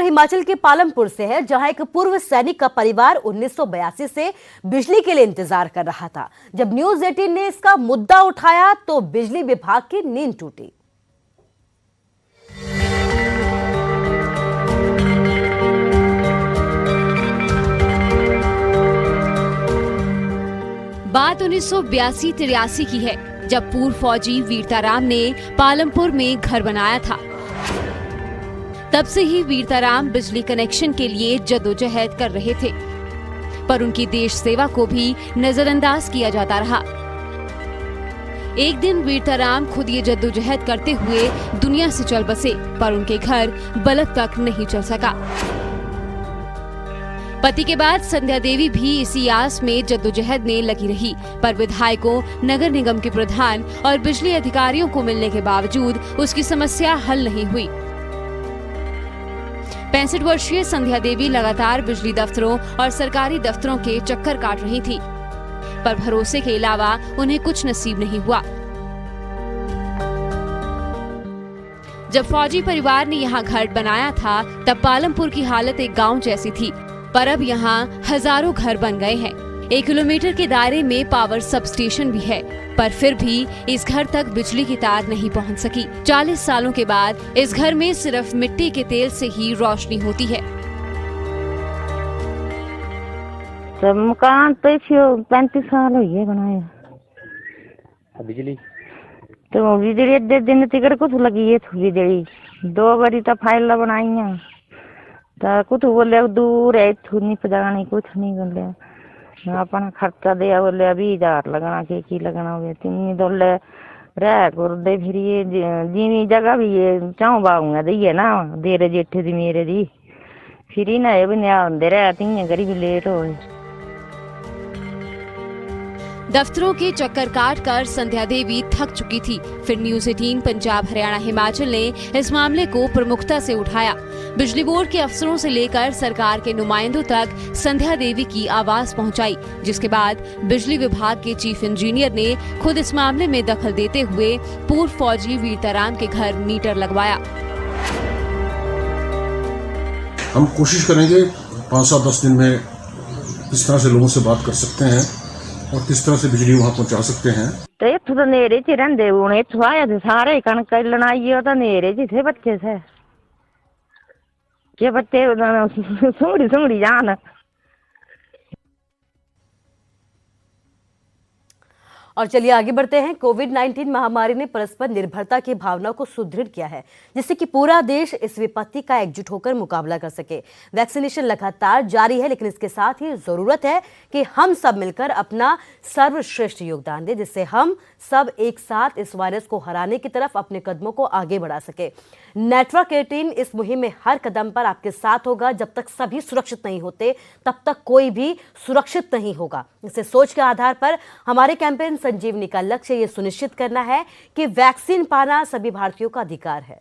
हिमाचल के पालमपुर से है, जहां एक पूर्व सैनिक का परिवार 1982 से बिजली के लिए इंतजार कर रहा था। जब न्यूज 18 ने इसका मुद्दा उठाया तो बिजली विभाग की नींद टूटी। बात 1982-83 की है, जब पूर्व फौजी वीरताराम ने पालमपुर में घर बनाया था। तब से ही वीरताराम बिजली कनेक्शन के लिए जद्दोजहद कर रहे थे, पर उनकी देश सेवा को भी नजरअंदाज किया जाता रहा। एक दिन वीरताराम खुद ये जद्दोजहद करते हुए दुनिया से चल बसे, पर उनके घर बल्ब तक नहीं चल सका। पति के बाद संध्या देवी भी इसी आस में जद्दोजहद में लगी रही, पर विधायकों, नगर निगम के प्रधान और बिजली अधिकारियों को मिलने के बावजूद उसकी समस्या हल नहीं हुई। 65 वर्षीय संध्या देवी लगातार बिजली दफ्तरों और सरकारी दफ्तरों के चक्कर काट रही थी, पर भरोसे के अलावा उन्हें कुछ नसीब नहीं हुआ। जब फौजी परिवार ने यहाँ घर बनाया था, तब पालमपुर की हालत एक गांव जैसी थी, पर अब यहाँ हजारों घर बन गए हैं। 1 किलोमीटर के दायरे में पावर सब स्टेशन भी है, पर फिर भी इस घर तक बिजली की तार नहीं पहुँच सकी। 40 सालों के बाद इस घर में सिर्फ मिट्टी के तेल से ही रोशनी होती है। मकान तो 35 साल हो गए बनाए। बिजली तो बिजली अद्धे दिन तिकड़ कुछ लगी है, बिजली 2 बारी तो फाइल बनाई तो कुछ बोले दूर है, नहीं पजानी कुछ नहीं बोले। अपना खर्चा दिया बोले 20,000 लगना की लगना हो, 3 दोले रह कर दे। फिर ये जीवी जगह भी ये चाऊ बाऊंगा दिए ना देरे जेठे दी मेरे दी, फिर ही ना ये भी नया दे रहे 3 गरीब लेट हो। दफ्तरों के चक्कर काट कर संध्या देवी थक चुकी थी। फिर न्यूज 18 पंजाब, हरियाणा, हिमाचल ने इस मामले को प्रमुखता से उठाया। बिजली बोर्ड के अफसरों से लेकर सरकार के नुमाइंदों तक संध्या देवी की आवाज पहुंचाई, जिसके बाद बिजली विभाग के चीफ इंजीनियर ने खुद इस मामले में दखल देते हुए पूर्व फौजी वीरताराम के घर मीटर लगवाया। हम कोशिश करेंगे 5-7-10 दिन में किस तरह से लोगों से बात कर सकते हैं और किस तरह से बिजली वहाँ पहुँचा सकते हैं। तो इतों तो नेरे च रहिंदे हुण, इत्थों आए थे सारे कणक लनाई तो नेरे च थे बच्चे से के बच्चे सुंगड़ी जान। और चलिए आगे बढ़ते हैं। कोविड-19 महामारी ने परस्पर निर्भरता की भावना को सुदृढ़ किया है, जिससे कि पूरा देश इस विपत्ति का एकजुट होकर मुकाबला कर सके। वैक्सीनेशन लगातार जारी है, लेकिन इसके साथ ही जरूरत है कि हम सब मिलकर अपना सर्वश्रेष्ठ योगदान दें, जिससे हम सब एक साथ इस वायरस को हराने की तरफ अपने कदमों को आगे बढ़ा सके। नेटवर्क 18 इस मुहिम में हर कदम पर आपके साथ होगा। जब तक सभी सुरक्षित नहीं होते, तब तक कोई भी सुरक्षित नहीं होगा। इसे सोच के आधार पर हमारे कैंपेन संजीवनी का लक्ष्य ये सुनिश्चित करना है कि वैक्सीन पाना सभी भारतीयों का अधिकार है।